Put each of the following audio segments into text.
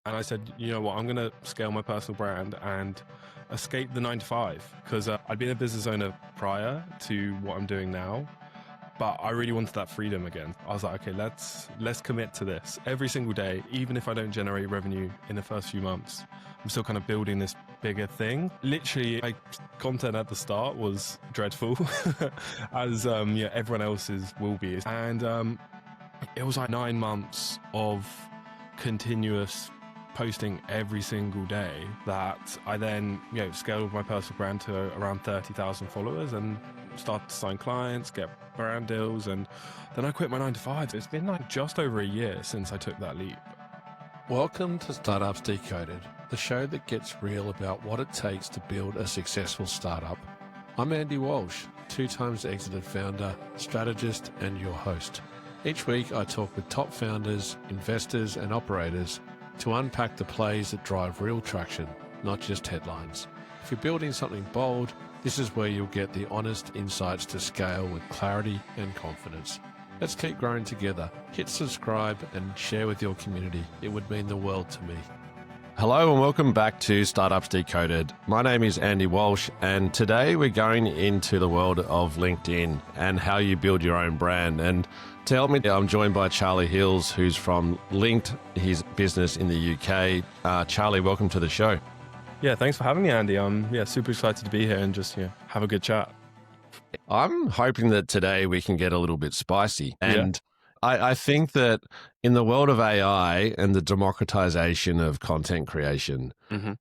And I said, you know what, I'm going to scale my personal brand and escape the 9 to 5 because I'd been a business owner prior to what I'm doing now, but I really wanted that freedom again. I was like, okay, let's commit to this every single day, even if I don't generate revenue in the first few months. I'm still kind of building this bigger thing. Literally, my content at the start was dreadful, as everyone else's will be, and it was like 9 months of continuous posting every single day that I then scaled my personal brand to around 30,000 followers and started to sign clients, get brand deals, and then I quit my 9 to 5. It's been like just over a year since I took that leap. Welcome to Startups Decoded, the show that gets real about what it takes to build a successful startup. I'm Andy Walsh, 2 times exited founder, strategist, and your host. Each week I talk with top founders, investors, and operators to unpack the plays that drive real traction, not just headlines. If you're building something bold, this is where you'll get the honest insights to scale with clarity and confidence. Let's keep growing together. Hit subscribe and share with your community. It would mean the world to me. Hello and welcome back to Startups Decoded. My name is Andy Walsh, and today we're going into the world of LinkedIn and how you build your own brand. And to help me, I'm joined by Charlie Hills, who's from Linked, his business in the UK. Charlie, welcome to the show. Yeah, thanks for having me, Andy. I'm super excited to be here and just have a good chat. I'm hoping that today we can get a little bit spicy. And I think that in the world of AI and the democratization of content creation,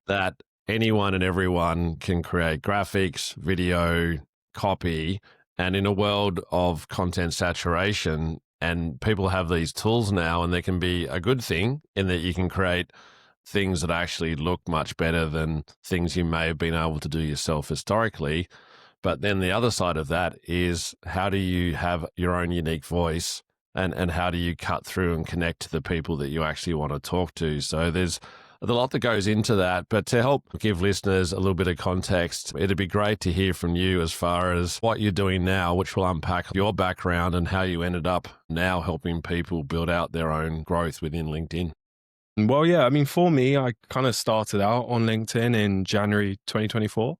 that anyone and everyone can create graphics, video, copy. And in a world of content saturation, and people have these tools now, and they can be a good thing in that you can create things that actually look much better than things you may have been able to do yourself historically. But then the other side of that is, how do you have your own unique voice, and how do you cut through and connect to the people that you actually want to talk to? So there's a lot that goes into that, but to help give listeners a little bit of context, it'd be great to hear from you as far as what you're doing now, which will unpack your background and how you ended up now helping people build out their own growth within LinkedIn. Well, yeah, I mean, for me, I kind of started out on LinkedIn in January 2024.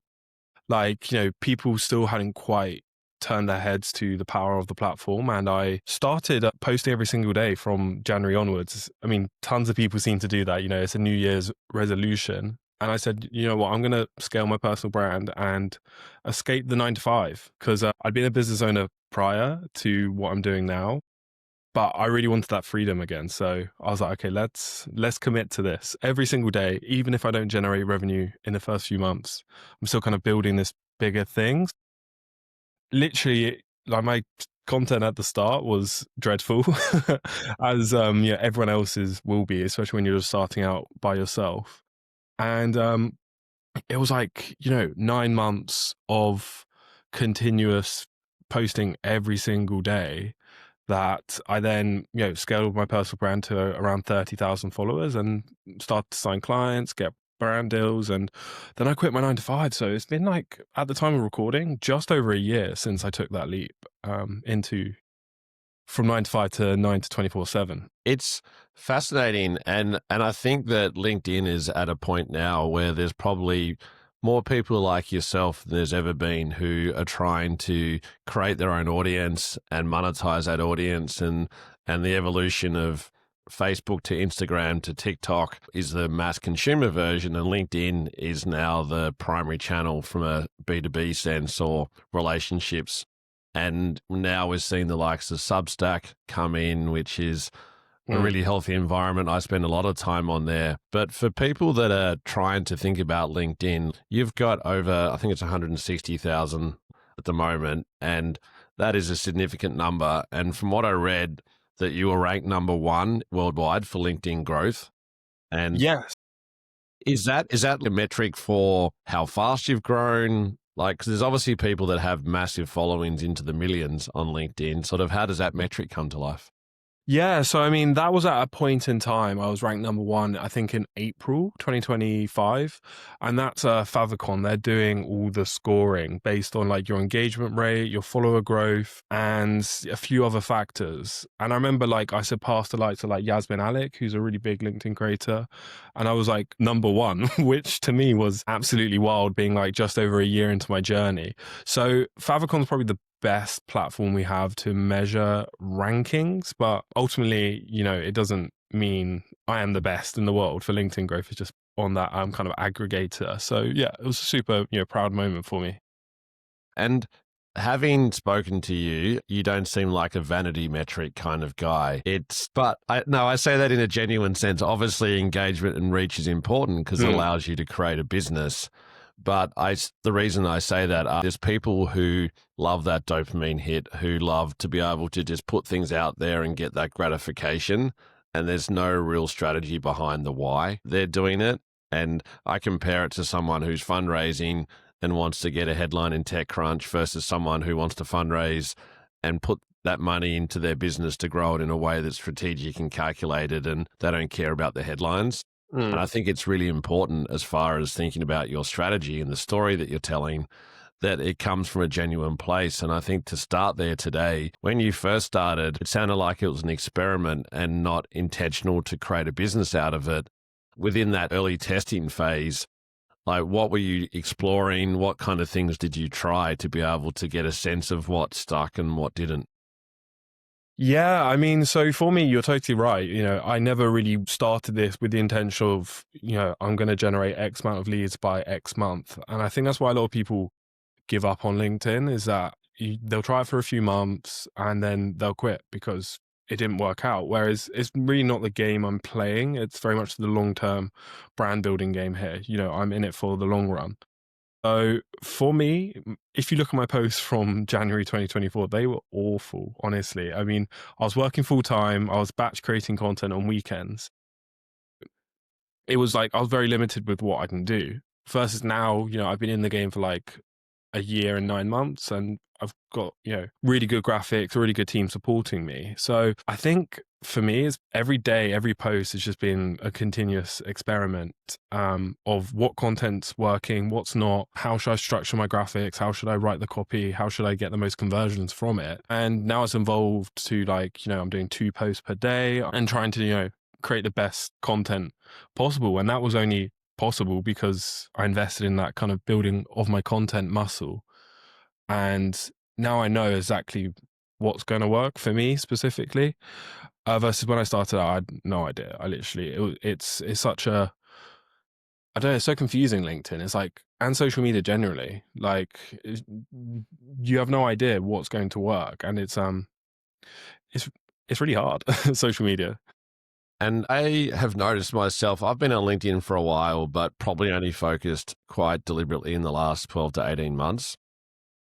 People still hadn't quite turned their heads to the power of the platform. And I started posting every single day from January onwards. I mean, tons of people seem to do that. It's a New Year's resolution. And I said, you know what, I'm going to scale my personal brand and escape the 9 to 5 because I'd been a business owner prior to what I'm doing now, but I really wanted that freedom again. So I was like, okay, let's commit to this every single day, even if I don't generate revenue in the first few months. I'm still kind of building this bigger thing. Literally, like, my content at the start was dreadful, as everyone else's will be, especially when you're just starting out by yourself. And it was like 9 months of continuous posting every single day that I then scaled my personal brand to around 30,000 followers and started to sign clients, get brand deals, and then I quit my 9 to 5. So it's been, like, at the time of recording, just over a year since I took that leap into from 9 to 5 to 9 to 24/7. It's fascinating. And I think that LinkedIn is at a point now where there's probably more people like yourself than there's ever been who are trying to create their own audience and monetize that audience. And the evolution of Facebook to Instagram to TikTok is the mass consumer version, and LinkedIn is now the primary channel from a B2B sense, or relationships. And now we're seeing the likes of Substack come in, which is a really healthy environment. I spend a lot of time on there. But for people that are trying to think about LinkedIn, you've got over, I think it's 160,000 at the moment, and that is a significant number. And from what I read, that you were ranked number 1 worldwide for LinkedIn growth. And Yes. is that a metric for how fast you've grown? Like, 'cause there's obviously people that have massive followings into the millions on LinkedIn. Sort of, how does that metric come to life? Yeah, so I mean, that was at a point in time. I was ranked number one, I think, in April 2025. And that's Favicon. They're doing all the scoring based on like your engagement rate, your follower growth, and a few other factors. And I remember like I surpassed the likes of like Yasmin Alec, who's a really big LinkedIn creator. And I was like number one, which to me was absolutely wild, being like just over a year into my journey. So Favicon's probably the best platform we have to measure rankings, but ultimately, it doesn't mean I am the best in the world for LinkedIn growth. It's just on that kind of aggregator. So yeah, it was a super proud moment for me. And having spoken to you, you don't seem like a vanity metric kind of guy. But I say that in a genuine sense. Obviously, engagement and reach is important because it allows you to create a business. But the reason I say that, there's people who love that dopamine hit, who love to be able to just put things out there and get that gratification. And there's no real strategy behind the why they're doing it. And I compare it to someone who's fundraising and wants to get a headline in TechCrunch versus someone who wants to fundraise and put that money into their business to grow it in a way that's strategic and calculated, and they don't care about the headlines. And I think it's really important, as far as thinking about your strategy and the story that you're telling, that it comes from a genuine place. And I think to start there today, when you first started, it sounded like it was an experiment and not intentional to create a business out of it. Within that early testing phase, like, what were you exploring? What kind of things did you try to be able to get a sense of what stuck and what didn't? Yeah, I mean, so for me, you're totally right. I never really started this with the intention of, I'm going to generate X amount of leads by X month. And I think that's why a lot of people give up on LinkedIn, is that they'll try it for a few months and then they'll quit because it didn't work out. Whereas it's really not the game I'm playing. It's very much the long-term brand building game here. I'm in it for the long run. So for me, if you look at my posts from January 2024, they were awful, honestly. I mean, I was working full time, I was batch creating content on weekends. It was like I was very limited with what I can do. Versus now, I've been in the game for like a year and 9 months, and I've got, really good graphics, a really good team supporting me. So I think for me, is every day, every post has just been a continuous experiment of what content's working, what's not, how should I structure my graphics, how should I write the copy, how should I get the most conversions from it. And now it's evolved to like, I'm doing 2 posts per day and trying to, create the best content possible. And that was only possible because I invested in that kind of building of my content muscle. And now I know exactly what's going to work for me specifically. Versus when I started out, I had no idea. I literally, it's such a, I don't know, it's so confusing, LinkedIn. It's like, and social media generally, like you have no idea what's going to work. And it's, it's really hard, social media. And I have noticed myself, I've been on LinkedIn for a while, but probably only focused quite deliberately in the last 12 to 18 months,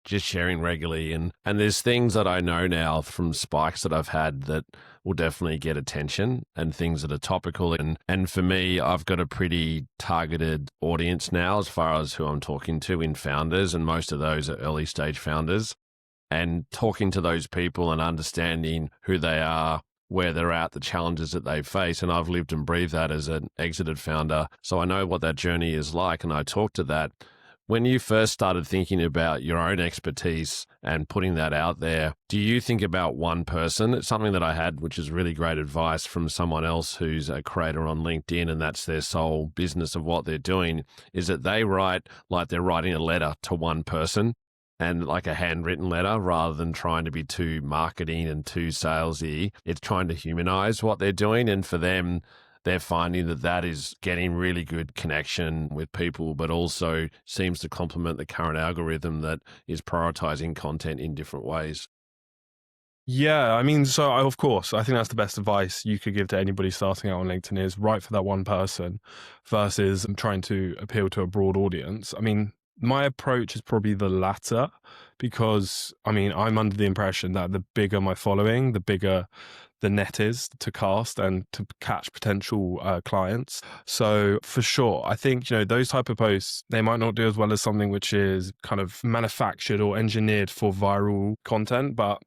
just sharing regularly. And there's things that I know now from spikes that I've had that will definitely get attention, and things that are topical. And for me, I've got a pretty targeted audience now as far as who I'm talking to in founders, and most of those are early stage founders. And talking to those people and understanding who they are, where they're at, the challenges that they face. And I've lived and breathed that as an exited founder. So I know what that journey is like, and I talk to that. When you first started thinking about your own expertise and putting that out there, do you think about one person? It's something that I had, which is really great advice from someone else who's a creator on LinkedIn, and that's their sole business of what they're doing, is that they write like they're writing a letter to one person, and like a handwritten letter, rather than trying to be too marketing and too salesy. It's trying to humanize what they're doing. And for them, they're finding that that is getting really good connection with people, but also seems to complement the current algorithm that is prioritizing content in different ways. Yeah, I mean, so of course, I think that's the best advice you could give to anybody starting out on LinkedIn, is write for that one person versus trying to appeal to a broad audience. I mean, my approach is probably the latter, because I mean, I'm under the impression that the bigger my following, the bigger the net is to cast and to catch potential clients. So for sure, I think, those type of posts, they might not do as well as something which is kind of manufactured or engineered for viral content, but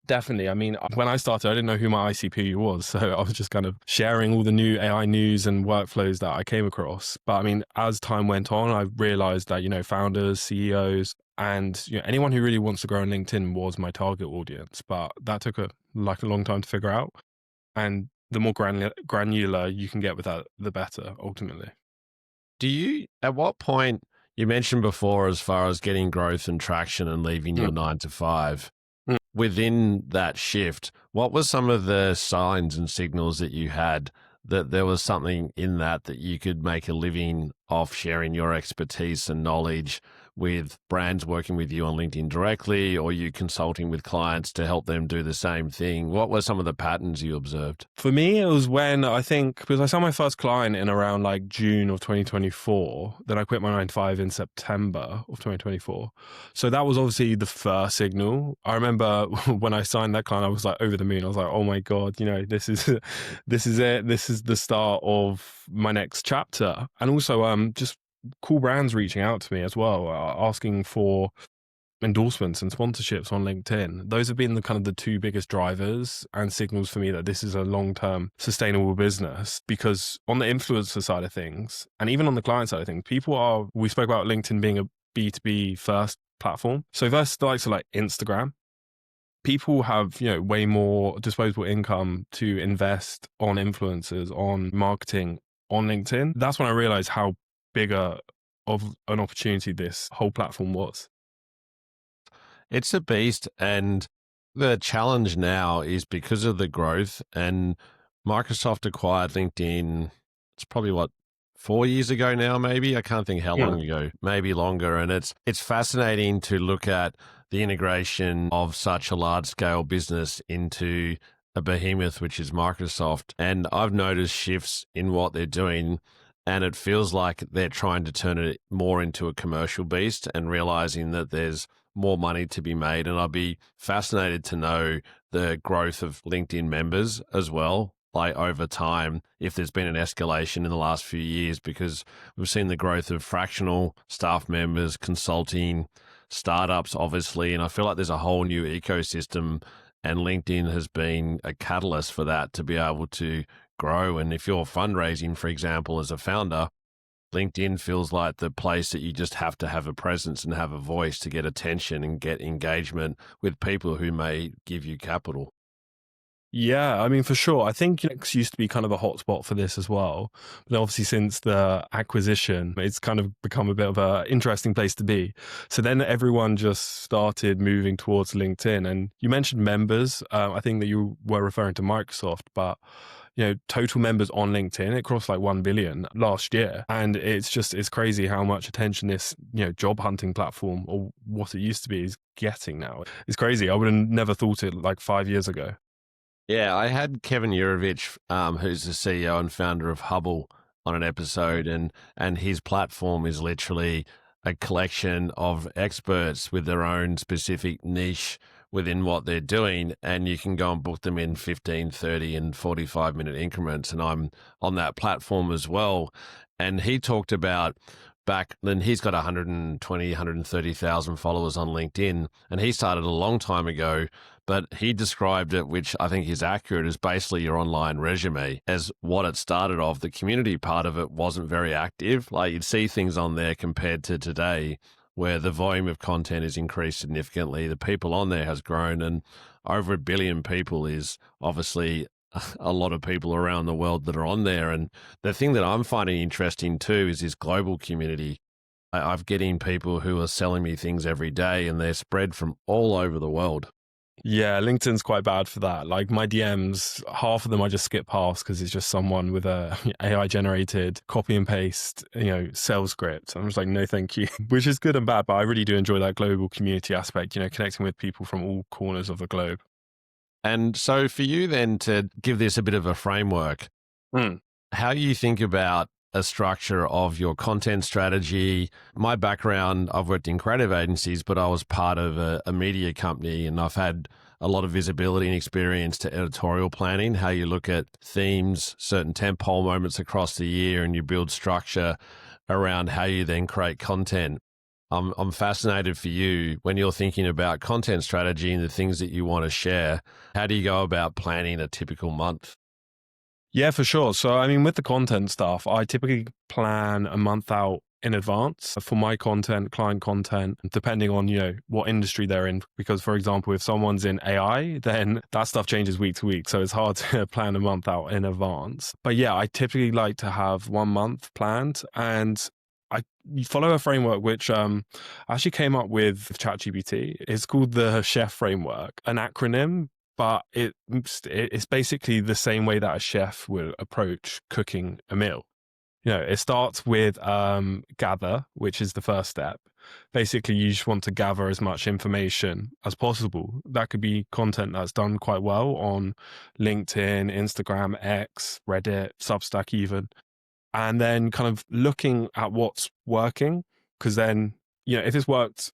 Definitely. I mean, when I started, I didn't know who my ICP was. So I was just kind of sharing all the new AI news and workflows that I came across. But I mean, as time went on, I realized that, founders, CEOs, and anyone who really wants to grow on LinkedIn was my target audience. But that took a long time to figure out. And the more granular you can get with that, the better, ultimately. At what point, you mentioned before, as far as getting growth and traction and leaving your 9 to 5, Mm. within that shift, what were some of the signs and signals that you had that there was something in that you could make a living off sharing your expertise and knowledge with brands working with you on LinkedIn directly, or you consulting with clients to help them do the same thing? What were some of the patterns you observed? For me, it was when because I saw my first client in around like June of 2024. Then I quit my 9 to 5 in September of 2024. So that was obviously the first signal. I remember when I signed that client, I was like over the moon. I was like, oh my God, this is this is it. This is the start of my next chapter. And also just cool brands reaching out to me as well, asking for endorsements and sponsorships on LinkedIn. Those have been the two biggest drivers and signals for me that this is a long-term sustainable business. Because on the influencer side of things, and even on the client side of things, we spoke about LinkedIn being a B2B first platform. So versus the likes of like Instagram, people have, way more disposable income to invest on influencers, on marketing on LinkedIn. That's when I realized how bigger of an opportunity this whole platform was. It's a beast. And the challenge now is because of the growth, and Microsoft acquired LinkedIn. It's probably 4 years ago now, maybe. I can't think how long ago, maybe longer. And it's fascinating to look at the integration of such a large scale business into a behemoth, which is Microsoft. And I've noticed shifts in what they're doing. And it feels like they're trying to turn it more into a commercial beast and realizing that there's more money to be made. And I'd be fascinated to know the growth of LinkedIn members as well, like over time, if there's been an escalation in the last few years, because we've seen the growth of fractional staff members, consulting, startups, obviously. And I feel like there's a whole new ecosystem, and LinkedIn has been a catalyst for that to be able to grow. And if you're fundraising, for example, as a founder, LinkedIn feels like the place that you just have to have a presence and have a voice to get attention and get engagement with people who may give you capital. Yeah, I mean, for sure. I think Unix used to be kind of a hotspot for this as well. But obviously, since the acquisition, it's kind of become a bit of an interesting place to be. So then everyone just started moving towards LinkedIn. And you mentioned members. I think that you were referring to Microsoft, but total members on LinkedIn, it crossed like 1 billion last year. And it's crazy how much attention this, job hunting platform, or what it used to be, is getting now. It's crazy. I would have never thought it like 5 years ago. Yeah, I had Kevin Yurovich, who's the CEO and founder of Hubble, on an episode, and his platform is literally a collection of experts with their own specific niche within what they're doing, and you can go and book them in 15, 30, and 45-minute increments. And I'm on that platform as well. And he talked about back then, he's got 120, 130,000 followers on LinkedIn, and he started a long time ago. But he described it, which I think is accurate, as basically your online resume. As what it started off, the community part of it wasn't very active. Like, you'd see things on there compared to today, where the volume of content is increased significantly. The people on there has grown, and over 1 billion people is obviously a lot of people around the world that are on there. And the thing that I'm finding interesting too is this global community. I'm getting people who are selling me things every day, and they're spread from all over the world. Yeah, LinkedIn's quite bad for that. Like my DMs, half of them I just skip past because it's just someone with a AI generated copy and paste, sales script. I'm just like, no, thank you, which is good and bad. But I really do enjoy that global community aspect, connecting with people from all corners of the globe. And so for you then, to give this a bit of a framework, how do you think about a structure of your content strategy? My background, I've worked in creative agencies, but I was part of a media company, and I've had a lot of visibility and experience to editorial planning, how you look at themes, certain tentpole moments across the year, and you build structure around how you then create content. I'm fascinated for you when you're thinking about content strategy and the things that you want to share. How do you go about planning a typical month? Yeah, for sure. So, I mean, with the content stuff, I typically plan a month out in advance for my content, client content, depending on, what industry they're in. Because, for example, if someone's in AI, then that stuff changes week to week. So it's hard to plan a month out in advance. But yeah, I typically like to have 1 month planned, and I follow a framework which I actually came up with ChatGPT. It's called the Chef Framework, an acronym, but it's basically the same way that a chef will approach cooking a meal. It starts with gather, which is the first step. Basically, you just want to gather as much information as possible. That could be content that's done quite well on LinkedIn, Instagram, X, Reddit, Substack even. And then kind of looking at what's working, because then, if it's worked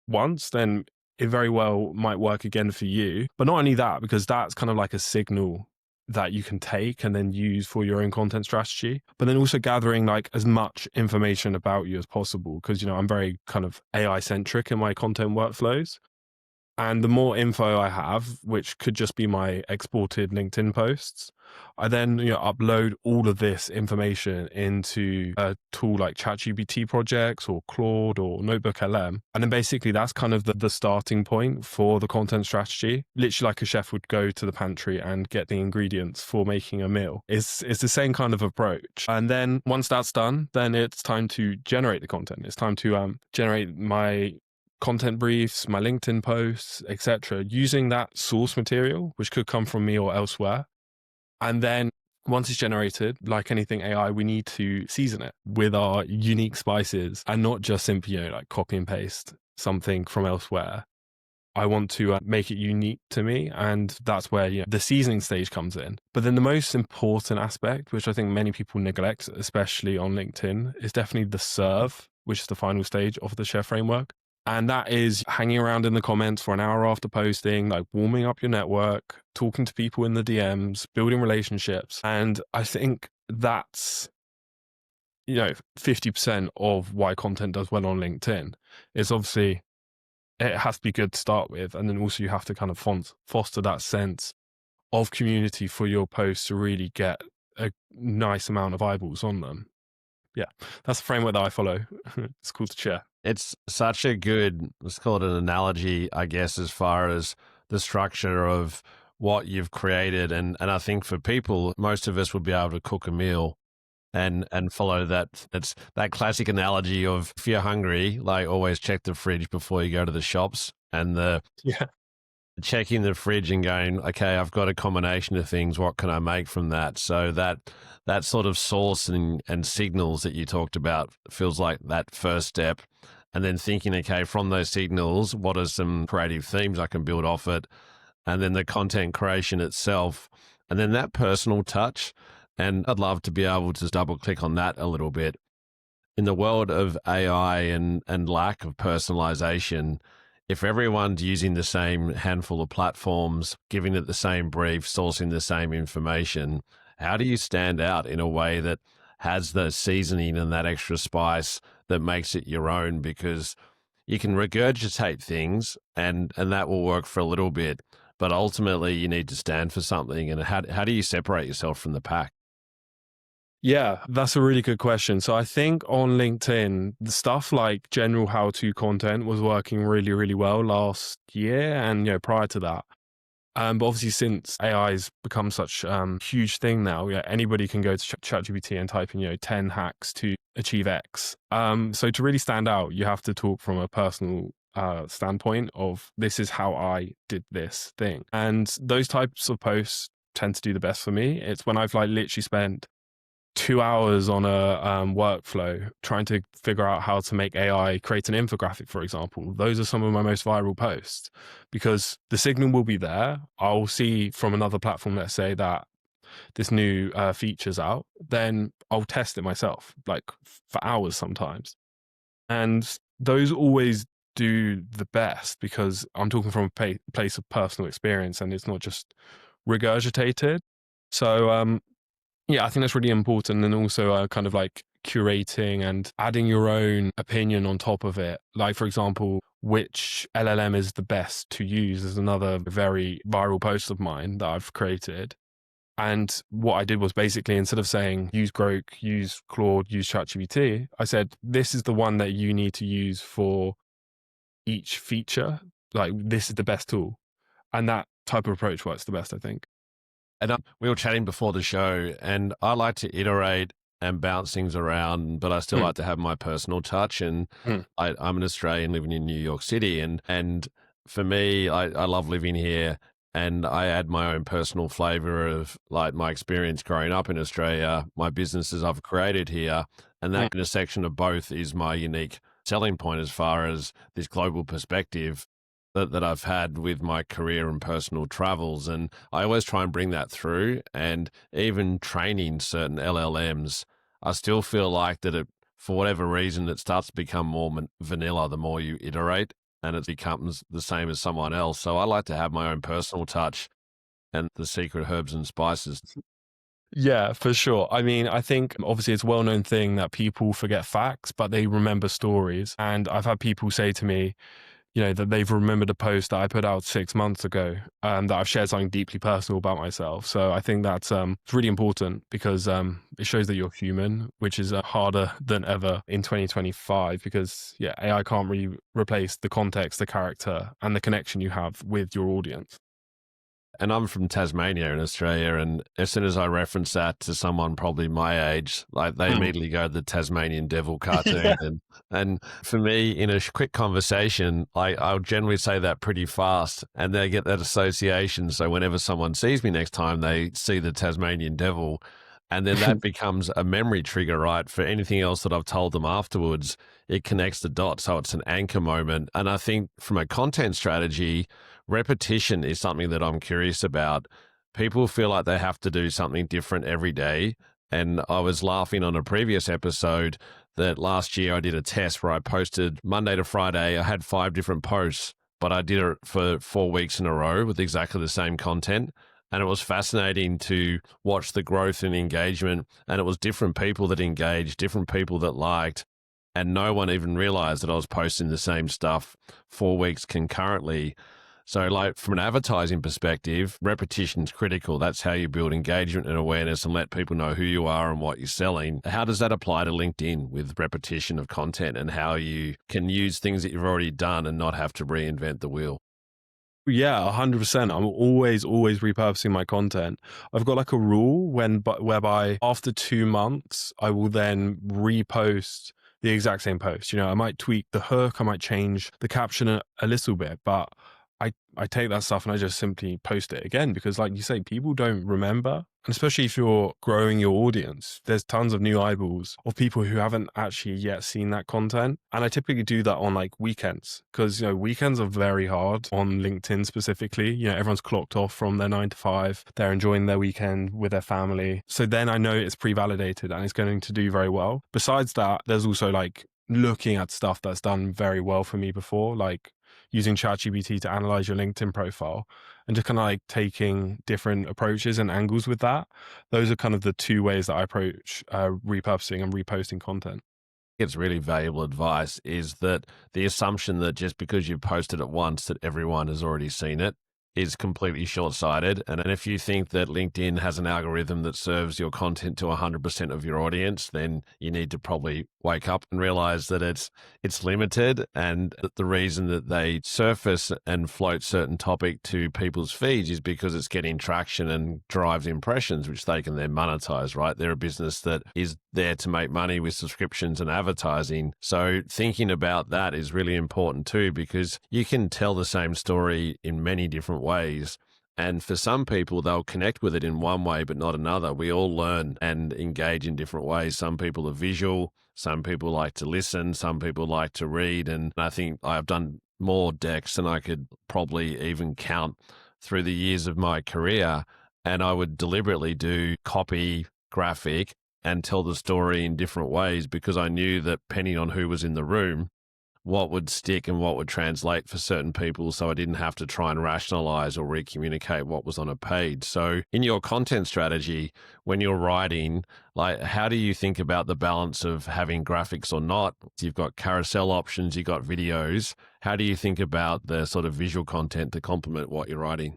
once, then it very well might work again for you. But not only that, because that's kind of like a signal that you can take and then use for your own content strategy, but then also gathering like as much information about you as possible. Because, I'm very kind of AI centric in my content workflows. And the more info I have, which could just be my exported LinkedIn posts, I then upload all of this information into a tool like ChatGPT projects or Claude or Notebook LM. And then basically that's kind of the starting point for the content strategy. Literally like a chef would go to the pantry and get the ingredients for making a meal. It's the same kind of approach. And then once that's done, then it's time to generate the content. It's time to generate my content briefs, my LinkedIn posts, etc., using that source material, which could come from me or elsewhere. And then once it's generated, like anything AI, we need to season it with our unique spices and not just simply, like copy and paste something from elsewhere. I want to make it unique to me. And that's where the seasoning stage comes in. But then the most important aspect, which I think many people neglect, especially on LinkedIn, is definitely the serve, which is the final stage of the chef framework. And that is hanging around in the comments for an hour after posting, like warming up your network, talking to people in the DMs, building relationships. And I think that's, 50% of why content does well on LinkedIn. It's obviously, it has to be good to start with. And then also you have to kind of foster that sense of community for your posts to really get a nice amount of eyeballs on them. Yeah, that's the framework that I follow. It's cool to share. It's such a good, let's call it an analogy, I guess, as far as the structure of what you've created. And I think for people, most of us would be able to cook a meal and follow that. It's that classic analogy of if you're hungry, like always check the fridge before you go to the shops, and the Yeah. checking the fridge and going, okay, I've got a combination of things. What can I make from that? So that sort of source and signals that you talked about feels like that first step. And then thinking, okay, from those signals, what are some creative themes I can build off it? And then the content creation itself, and then that personal touch. And I'd love to be able to double click on that a little bit. In the world of AI and lack of personalization, if everyone's using the same handful of platforms, giving it the same brief, sourcing the same information, how do you stand out in a way that has the seasoning and that extra spice that makes it your own? Because you can regurgitate things and that will work for a little bit, but ultimately you need to stand for something. And how do you separate yourself from the pack? Yeah, that's a really good question. So I think on LinkedIn, the stuff like general how-to content was working really, really well last year and prior to that. But obviously, since AI has become such a huge thing now, anybody can go to ChatGPT and type in 10 hacks to achieve X. So to really stand out, you have to talk from a personal standpoint of this is how I did this thing. And those types of posts tend to do the best for me. It's when I've like literally spent 2 hours on a workflow trying to figure out how to make AI create an infographic, for example. Those are some of my most viral posts because the signal will be there. I'll see from another platform, let's say that this new feature's out, then I'll test it myself, like for hours sometimes. And those always do the best because I'm talking from a place of personal experience and it's not just regurgitated. So, yeah, I think that's really important. And also kind of like curating and adding your own opinion on top of it. Like, for example, which LLM is the best to use is another very viral post of mine that I've created. And what I did was basically, instead of saying use Grok, use Claude, use ChatGPT, I said, this is the one that you need to use for each feature. Like, this is the best tool. And that type of approach works the best, I think. And we were chatting before the show, and I like to iterate and bounce things around, but I still like to have my personal touch. And I'm an Australian living in New York City, and for me, I love living here, and I add my own personal flavor of like my experience growing up in Australia, my businesses I've created here, and that intersection of both is my unique selling point as far as this global perspective that I've had with my career and personal travels. And I always try and bring that through. And even training certain LLMs, I still feel like that for whatever reason, it starts to become more vanilla the more you iterate, and it becomes the same as someone else. So I like to have my own personal touch and the secret herbs and spices. Yeah, for sure. I mean, I think obviously it's a well-known thing that people forget facts, but they remember stories. And I've had people say to me, that they've remembered a post that I put out 6 months ago, that I've shared something deeply personal about myself. So I think that's it's really important because it shows that you're human, which is harder than ever in 2025 because AI can't really replace the context, the character, and the connection you have with your audience. And I'm from Tasmania in Australia, and as soon as I reference that to someone probably my age, like they immediately go to the Tasmanian Devil cartoon. Yeah. And for me, in a quick conversation, I'll generally say that pretty fast, and they get that association. So whenever someone sees me next time, they see the Tasmanian Devil. And then that becomes a memory trigger, right? For anything else that I've told them afterwards, it connects the dots. So it's an anchor moment. And I think from a content strategy, repetition is something that I'm curious about. People feel like they have to do something different every day. And I was laughing on a previous episode that last year I did a test where I posted Monday to Friday. I had 5 different posts, but I did it for 4 weeks in a row with exactly the same content. And it was fascinating to watch the growth and engagement. And it was different people that engaged, different people that liked. And no one even realized that I was posting the same stuff 4 weeks concurrently. So like from an advertising perspective, repetition's critical. That's how you build engagement and awareness and let people know who you are and what you're selling. How does that apply to LinkedIn with repetition of content and how you can use things that you've already done and not have to reinvent the wheel? Yeah, 100%. I'm always repurposing my content. I've got like a rule whereby after 2 months, I will then repost the exact same post. I might tweak the hook, I might change the caption a little bit, but I take that stuff and I just simply post it again because like you say, people don't remember. And especially if you're growing your audience, there's tons of new eyeballs of people who haven't actually yet seen that content. And I typically do that on like weekends because, weekends are very hard on LinkedIn specifically. Everyone's clocked off from their 9 to 5. They're enjoying their weekend with their family. So then I know it's pre-validated and it's going to do very well. Besides that, there's also like looking at stuff that's done very well for me before, like using ChatGPT to analyze your LinkedIn profile and just kind of like taking different approaches and angles with that. Those are kind of the 2 ways that I approach repurposing and reposting content. It's really valuable advice is that the assumption that just because you've posted it once that everyone has already seen it is completely short-sighted. And if you think that LinkedIn has an algorithm that serves your content to 100% of your audience, then you need to probably wake up and realize that it's limited, and that the reason that they surface and float certain topic to people's feeds is because it's getting traction and drives impressions, which they can then monetize, right? They're a business that is there to make money with subscriptions and advertising. So thinking about that is really important too, because you can tell the same story in many different ways. And for some people, they'll connect with it in one way, but not another. We all learn and engage in different ways. Some people are visual. Some people like to listen. Some people like to read. And I think I've done more decks than I could probably even count through the years of my career. And I would deliberately do copy, graphic, and tell the story in different ways because I knew that depending on who was in the room, what would stick and what would translate for certain people, so I didn't have to try and rationalize or recommunicate what was on a page. So in your content strategy, when you're writing, like, how do you think about the balance of having graphics or not? You've got carousel options, you've got videos. How do you think about the sort of visual content to complement what you're writing?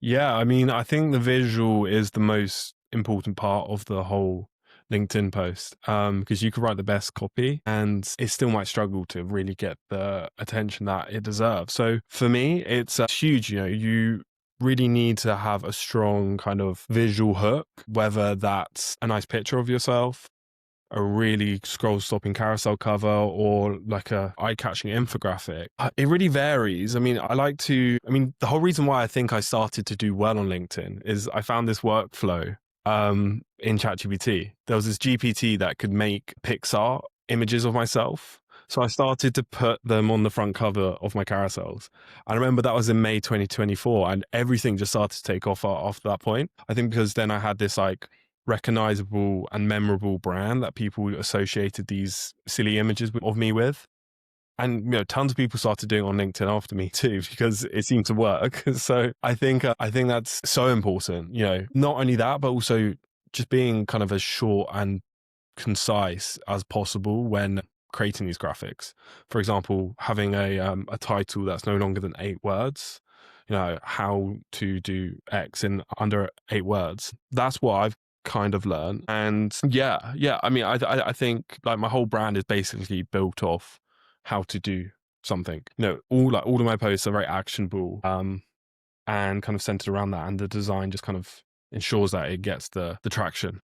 Yeah, I mean, I think the visual is the most important part of the whole LinkedIn post, because you could write the best copy and it still might struggle to really get the attention that it deserves. So for me, it's huge. You know, you really need to have a strong kind of visual hook, whether that's a nice picture of yourself, a really scroll stopping carousel cover, or like a eye-catching infographic. It really varies. I mean, the whole reason why I think I started to do well on LinkedIn is I found this workflow in ChatGPT. There was this GPT that could make Pixar images of myself. So I started to put them on the front cover of my carousels. I remember that was in May 2024, and everything just started to take off after that point. I think because then I had this like recognizable and memorable brand that people associated these silly images of me with. And you know, tons of people started doing it on LinkedIn after me too, because it seemed to work. So I think that's so important. You know, not only that, but also just being kind of as short and concise as possible when creating these graphics. For example, having a title that's no longer than 8 words. You know, how to do X in under 8 words. That's what I've kind of learned. And yeah. I mean, I think like my whole brand is basically built off how to do something. You know, all of my posts are very actionable, and kind of centered around that. And the design just kind of ensures that it gets the traction.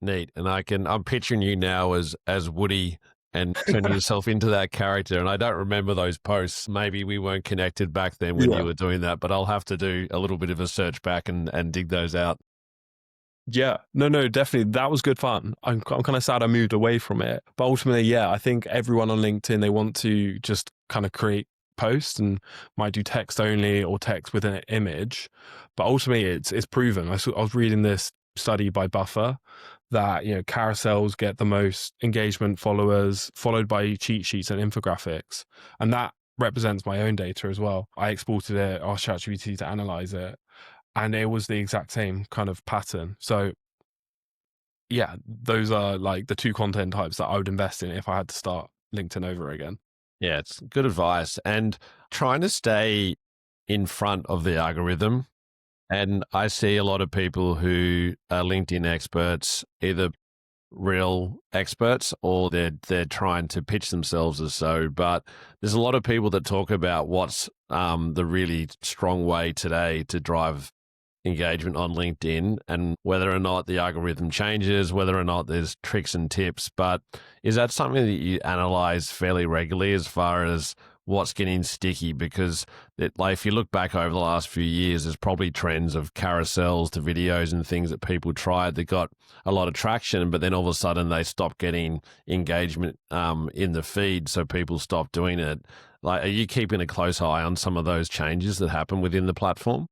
Neat. And I'm picturing you now as Woody and turning yourself into that character. And I don't remember those posts. Maybe we weren't connected back then when Yeah. you were doing that, but I'll have to do a little bit of a search back and dig those out. Yeah, no, definitely. That was good fun. I'm kind of sad I moved away from it. But ultimately, yeah, I think everyone on LinkedIn, they want to just kind of create posts and might do text only or text with an image. But ultimately, it's proven. I was reading this study by Buffer that, you know, carousels get the most engagement, followers, followed by cheat sheets and infographics. And that represents my own data as well. I exported it, asked ChatGPT to analyze it, and it was the exact same kind of pattern. So yeah, those are like the two content types that I would invest in if I had to start LinkedIn over again. Yeah, it's good advice. And trying to stay in front of the algorithm. And I see a lot of people who are LinkedIn experts, either real experts or they're trying to pitch themselves as so. But there's a lot of people that talk about what's the really strong way today to drive engagement on LinkedIn, and whether or not the algorithm changes, whether or not there's tricks and tips. But is that something that you analyze fairly regularly as far as what's getting sticky? Because like, if you look back over the last few years, there's probably trends of carousels to videos and things that people tried that got a lot of traction, but then all of a sudden they stopped getting engagement in the feed, so people stopped doing it. Like, are you keeping a close eye on some of those changes that happen within the platform?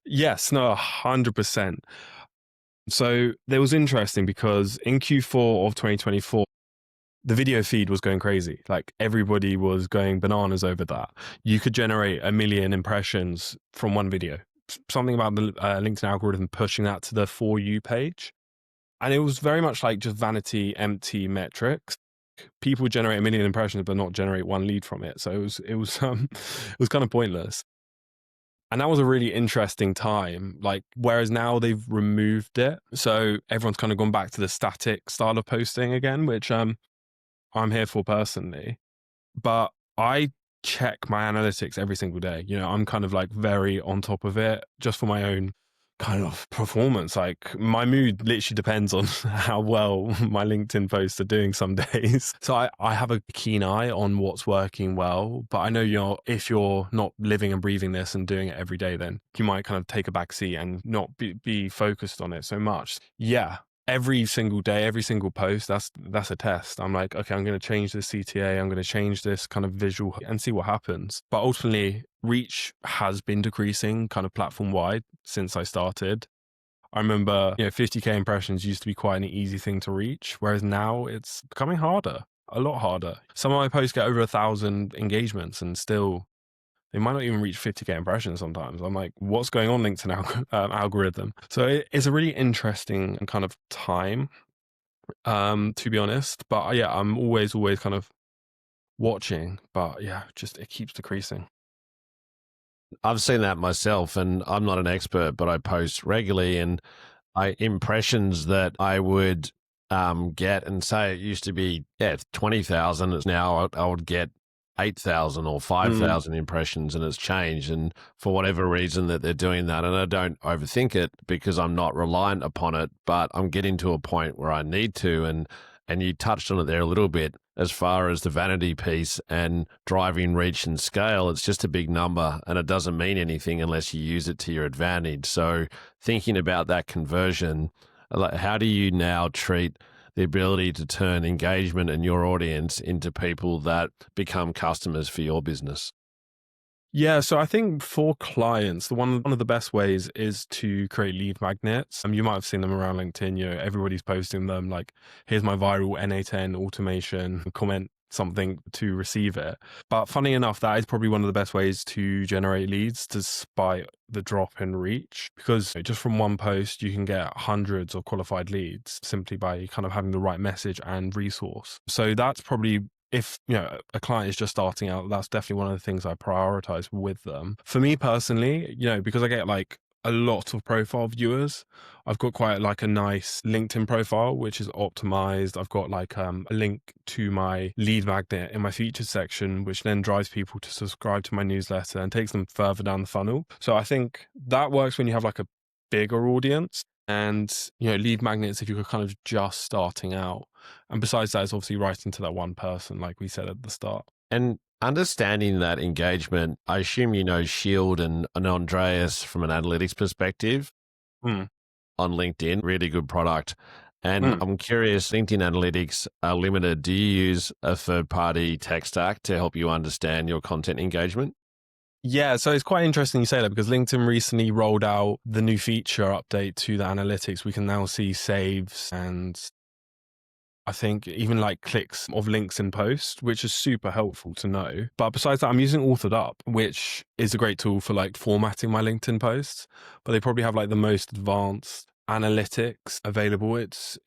Yes, no, 100%. So it was interesting because in Q4 of 2024, the video feed was going crazy. Like everybody was going bananas over that. You could generate 1 million impressions from one video. Something about the LinkedIn algorithm pushing that to the For You page. And it was very much like just vanity, empty metrics. People would generate 1 million impressions, but not generate one lead from it. So it was kind of pointless. And that was a really interesting time. Like, whereas now they've removed it. So everyone's kind of gone back to the static style of posting again, which I'm here for personally. But I check my analytics every single day. You know, I'm kind of like very on top of it just for my own kind of performance. Like my mood literally depends on how well my LinkedIn posts are doing some days. So I have a keen eye on what's working well, but I know if you're not living and breathing this and doing it every day, then you might kind of take a back seat and not be focused on it so much. Yeah. Every single day, every single post, that's a test. I'm like, okay, I'm going to change this CTA. I'm going to change this kind of visual and see what happens. But ultimately, reach has been decreasing kind of platform wide since I started. I remember, 50K impressions used to be quite an easy thing to reach, whereas now it's becoming harder. a lot harder. Some of my posts get over 1,000 engagements and still they might not even reach 50K impressions sometimes. I'm like, what's going on LinkedIn algorithm? So it's a really interesting kind of time, to be honest. But yeah, I'm always kind of watching, but yeah, just it keeps decreasing. I've seen that myself, and I'm not an expert, but I post regularly, and impressions that I would get, and say it used to be 20,000. It's now I would get 8,000 or 5,000 impressions, and it's changed. And for whatever reason that they're doing that, and I don't overthink it because I'm not reliant upon it, but I'm getting to a point where I need to. And you touched on it there a little bit as far as the vanity piece and driving reach and scale. It's just a big number, and it doesn't mean anything unless you use it to your advantage. So thinking about that conversion, like, how do you now treat the ability to turn engagement and your audience into people that become customers for your business? Yeah, so I think for clients, one of the best ways is to create lead magnets. You might have seen them around LinkedIn. Everybody's posting them like, "Here's my viral NA10 automation. Comment something to receive it." But funny enough, that is probably one of the best ways to generate leads, despite the drop in reach, because just from one post you can get hundreds of qualified leads simply by kind of having the right message and resource. So that's probably, if a client is just starting out, that's definitely one of the things I prioritize with them. For me personally, because I get like a lot of profile viewers, I've got quite like a nice LinkedIn profile which is optimized. I've got like a link to my lead magnet in my featured section, which then drives people to subscribe to my newsletter and takes them further down the funnel. So I think that works when you have like a bigger audience. And lead magnets if you're kind of just starting out. And besides that, it's obviously writing to that one person, like we said at the start. And understanding that engagement, I assume you know Shield and Andreas from an analytics perspective Mm. on LinkedIn. Really good product. And Mm. I'm curious, LinkedIn Analytics are limited. Do you use a third-party tech stack to help you understand your content engagement? Yeah, so it's quite interesting you say that, because LinkedIn recently rolled out the new feature update to the analytics. We can now see saves and I think even like clicks of links in post, which is super helpful to know. But besides that, I'm using Authored Up, which is a great tool for like formatting my LinkedIn posts, but they probably have like the most advanced analytics available. It's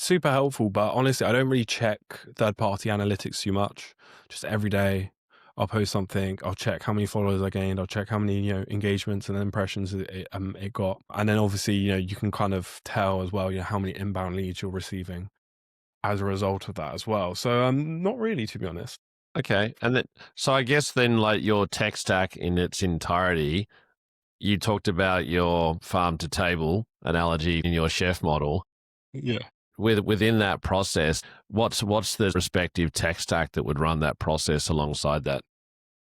super helpful, but honestly, I don't really check third-party analytics too much. Just every day I'll post something, I'll check how many followers I gained, I'll check how many, engagements and impressions it got. And then obviously, you can kind of tell as well, how many inbound leads you're receiving as a result of that as well. So not really, to be honest. Okay. And then, so I guess then, like, your tech stack in its entirety, you talked about your farm to table analogy in your chef model. Yeah. Within that process, what's the respective tech stack that would run that process alongside that?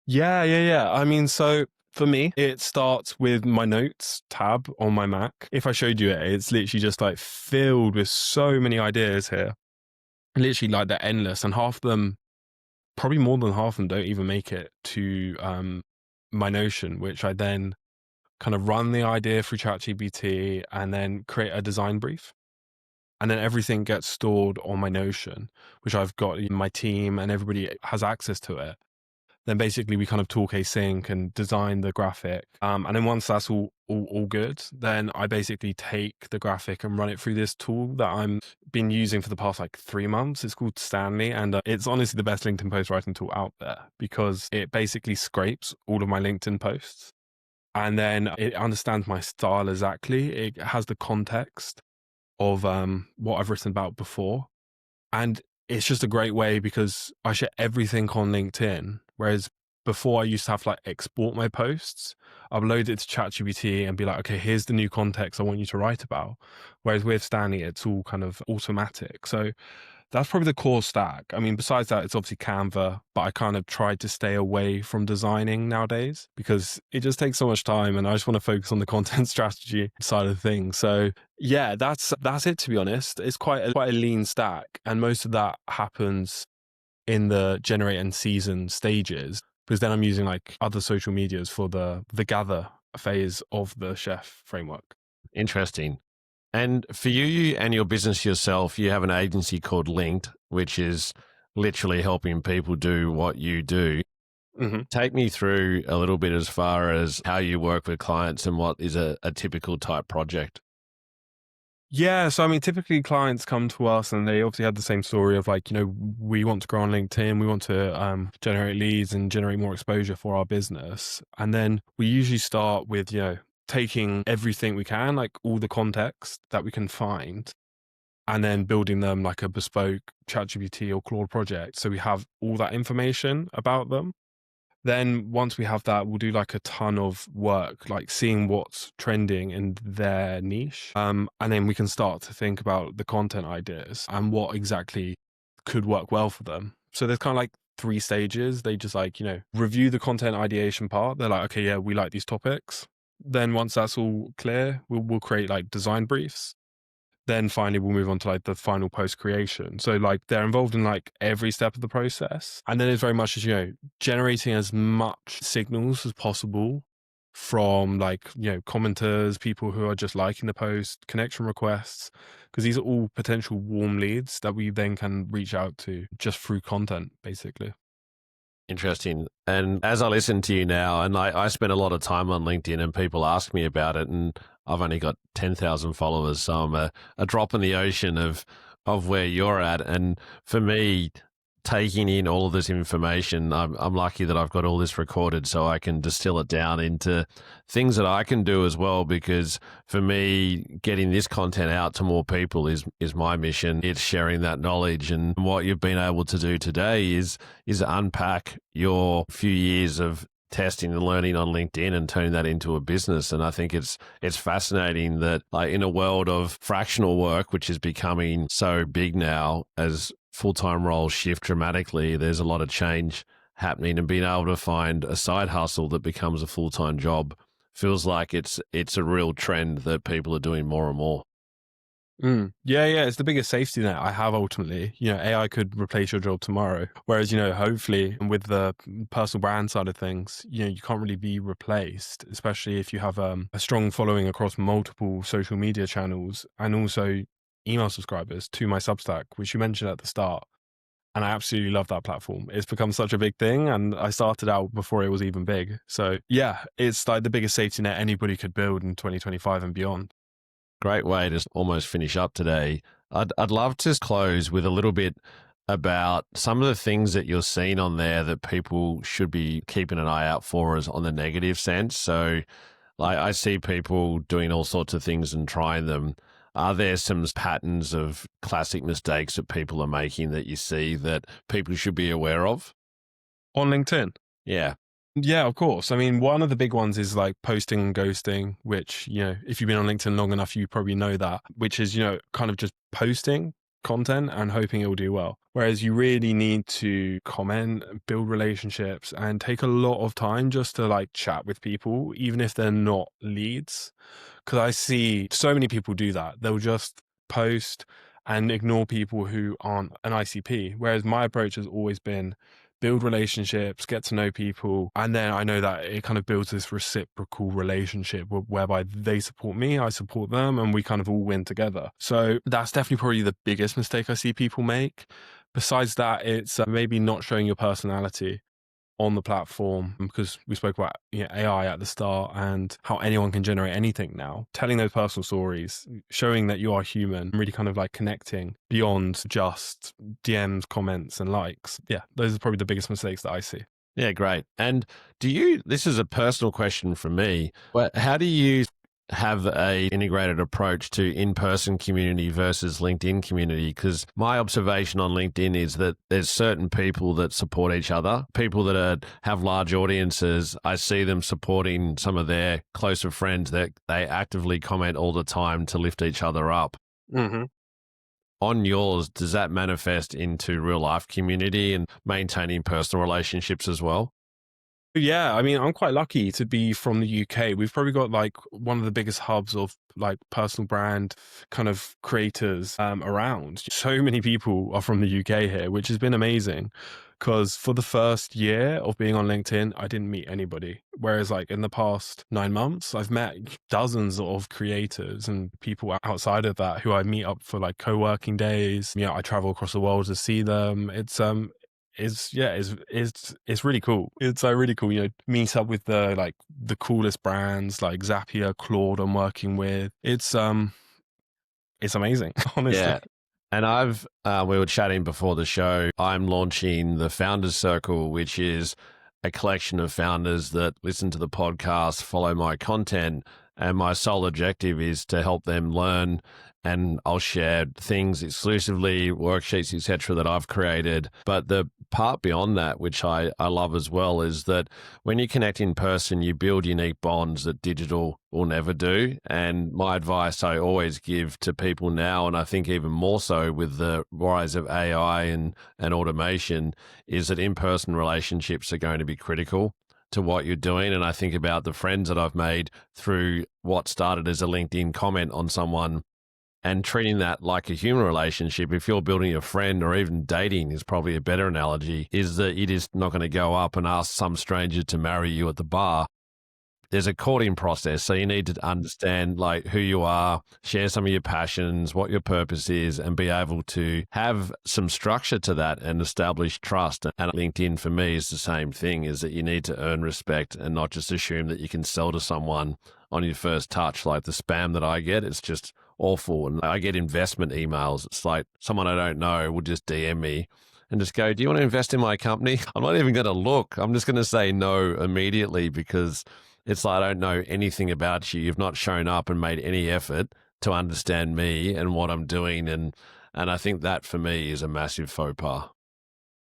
Yeah. I mean, so for me, it starts with my notes tab on my Mac. If I showed you it, it's literally just like filled with so many ideas here. Literally like they're endless, and half of them, probably more than half of them, don't even make it to my Notion, which I then kind of run the idea through ChatGPT and then create a design brief. And then everything gets stored on my Notion, which I've got in my team and everybody has access to it. Then basically we kind of talk async and design the graphic. And then once that's all good, then I basically take the graphic and run it through this tool that I'm been using for the past like 3 months. It's called Stanley, and it's honestly the best LinkedIn post writing tool out there, because it basically scrapes all of my LinkedIn posts and then it understands my style exactly. It has the context of what I've written about before. And it's just a great way because I share everything on LinkedIn. Whereas before I used to have to like export my posts, upload it to ChatGPT and be like, okay, here's the new context I want you to write about. Whereas with Stanley, it's all kind of automatic. So that's probably the core stack. I mean, besides that, it's obviously Canva, but I kind of tried to stay away from designing nowadays because it just takes so much time and I just want to focus on the content strategy side of things. So yeah, that's it, to be honest. It's quite a lean stack, and most of that happens in the generate and season stages, because then I'm using like other social medias for the gather phase of the chef framework. Interesting. And for you and your business yourself, you have an agency called Linked, which is literally helping people do what you do. Mm-hmm. Take me through a little bit as far as how you work with clients and what is a typical type project. Yeah, so I mean, typically clients come to us and they obviously had the same story of like, we want to grow on LinkedIn, we want to generate leads and generate more exposure for our business. And then we usually start with, taking everything we can, like all the context that we can find, and then building them like a bespoke ChatGPT or Claude project. So we have all that information about them. Then once we have that, we'll do like a ton of work, like seeing what's trending in their niche. And then we can start to think about the content ideas and what exactly could work well for them. So there's kind of like 3 stages. They just like, review the content ideation part. They're like, okay, yeah, we like these topics. Then once that's all clear, we'll create like design briefs. Then finally we'll move on to like the final post creation. So like they're involved in like every step of the process. And then it's very much as, generating as much signals as possible from like, commenters, people who are just liking the post, connection requests, because these are all potential warm leads that we then can reach out to just through content, basically. Interesting. And as I listen to you now, and I spend a lot of time on LinkedIn and people ask me about it, and I've only got 10,000 followers. So I'm a drop in the ocean of where you're at. And for me, taking in all of this information, I'm lucky that I've got all this recorded so I can distill it down into things that I can do as well. Because for me, getting this content out to more people is my mission. It's sharing that knowledge, and what you've been able to do today is unpack your few years of testing and learning on LinkedIn and turning that into a business. And I think it's fascinating that like in a world of fractional work, which is becoming so big now as full-time roles shift dramatically, there's a lot of change happening, and being able to find a side hustle that becomes a full-time job feels like it's a real trend that people are doing more and more. Yeah, it's the biggest safety net I have ultimately. AI could replace your job tomorrow. Whereas, hopefully with the personal brand side of things, you can't really be replaced, especially if you have a strong following across multiple social media channels and also email subscribers to my Substack, which you mentioned at the start. And I absolutely love that platform. It's become such a big thing, and I started out before it was even big. So yeah, it's like the biggest safety net anybody could build in 2025 and beyond. Great way to almost finish up today. I'd love to close with a little bit about some of the things that you're seeing on there that people should be keeping an eye out for as on the negative sense. So like I see people doing all sorts of things and trying them. Are there some patterns of classic mistakes that people are making that you see that people should be aware of? On LinkedIn? Yeah. Yeah, of course. I mean, one of the big ones is like posting and ghosting, which, if you've been on LinkedIn long enough, you probably know that, which is, kind of just posting content and hoping it will do well. Whereas you really need to comment, build relationships, and take a lot of time just to like chat with people, even if they're not leads. Because I see so many people do that. They'll just post and ignore people who aren't an ICP. Whereas my approach has always been build relationships, get to know people. And then I know that it kind of builds this reciprocal relationship whereby they support me, I support them, and we kind of all win together. So that's definitely probably the biggest mistake I see people make. Besides that, it's maybe not showing your personality on the platform, because we spoke about AI at the start and how anyone can generate anything now. Telling those personal stories, showing that you are human, really kind of like connecting beyond just DMs, comments, and likes. Yeah, those are probably the biggest mistakes that I see. Yeah, great. And this is a personal question from me, but how do you have a integrated approach to in-person community versus LinkedIn community? Because my observation on LinkedIn is that there's certain people that support each other, people that have large audiences. I see them supporting some of their closer friends that they actively comment all the time to lift each other up. Mm-hmm. On yours, does that manifest into real life community and maintaining personal relationships as well? Yeah, I mean, I'm quite lucky to be from the UK. We've probably got like one of the biggest hubs of like personal brand kind of creators around. So many people are from the UK here, which has been amazing. Because for the first year of being on LinkedIn, I didn't meet anybody. Whereas, like in the past 9 months, I've met dozens of creators and people outside of that who I meet up for like co-working days. You know, I travel across the world to see them. It's really cool. It's really cool, you know, meet up with the coolest brands like Zapier, Claude I'm working with. It's amazing, honestly. Yeah. And we were chatting before the show. I'm launching the Founders Circle, which is a collection of founders that listen to the podcast, follow my content. And my sole objective is to help them learn. And I'll share things exclusively, worksheets, etc., that I've created. But the part beyond that, which I love as well, is that when you connect in person, you build unique bonds that digital will never do. And my advice I always give to people now, and I think even more so with the rise of AI and automation, is that in-person relationships are going to be critical to what you're doing. And I think about the friends that I've made through what started as a LinkedIn comment on someone, and treating that like a human relationship. If you're building a friend, or even dating is probably a better analogy, is that you're just not going to go up and ask some stranger to marry you at the bar. There's a courting process. So you need to understand like who you are, share some of your passions, what your purpose is, and be able to have some structure to that and establish trust. And LinkedIn for me is the same thing, is that you need to earn respect and not just assume that you can sell to someone on your first touch. Like the spam that I get, it's just awful. And I get investment emails. It's like someone I don't know will just DM me and just go, "Do you want to invest in my company?" I'm not even going to look. I'm just going to say no immediately, because it's like, I don't know anything about you. You've not shown up and made any effort to understand me and what I'm doing. And I think that for me is a massive faux pas.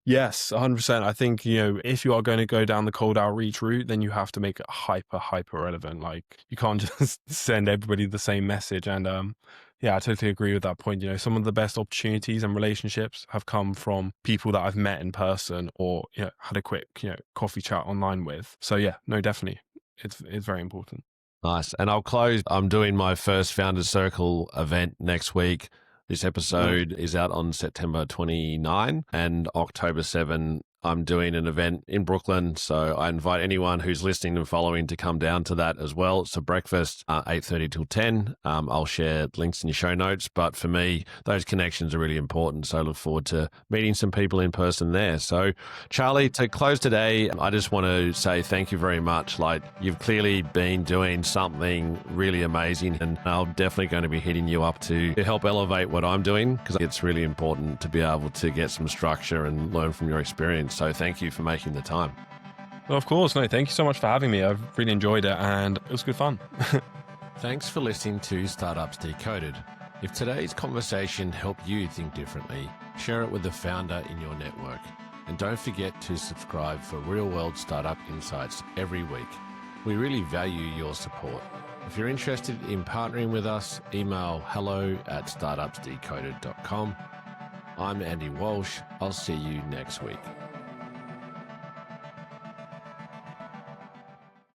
Yes, 100%. I think, you know, if you are going to go down the cold outreach route, then you have to make it hyper relevant. Like you can't just send everybody the same message. And yeah, I totally agree with that point. You know, some of the best opportunities and relationships have come from people that I've met in person, or, you know, had a quick, you know, coffee chat online with. So yeah, no, definitely. It's very important. Nice. And I'll close. I'm doing my first Founders Circle event next week. This episode is out on September 29, and October 7, I'm doing an event in Brooklyn. So I invite anyone who's listening and following to come down to that as well. It's a breakfast, 8:30 till 10. I'll share links in your show notes. But for me, those connections are really important. So I look forward to meeting some people in person there. So Charlie, to close today, I just want to say thank you very much. Like, you've clearly been doing something really amazing, and I'm definitely going to be hitting you up to help elevate what I'm doing, because it's really important to be able to get some structure and learn from your experience. So thank you for making the time. Well, of course. No, thank you so much for having me. I've really enjoyed it, and it was good fun. Thanks for listening to Startups Decoded. If today's conversation helped you think differently, share it with a founder in your network. And don't forget to subscribe for real-world startup insights every week. We really value your support. If you're interested in partnering with us, email hello@startupsdecoded.com. I'm Andy Walsh. I'll see you next week.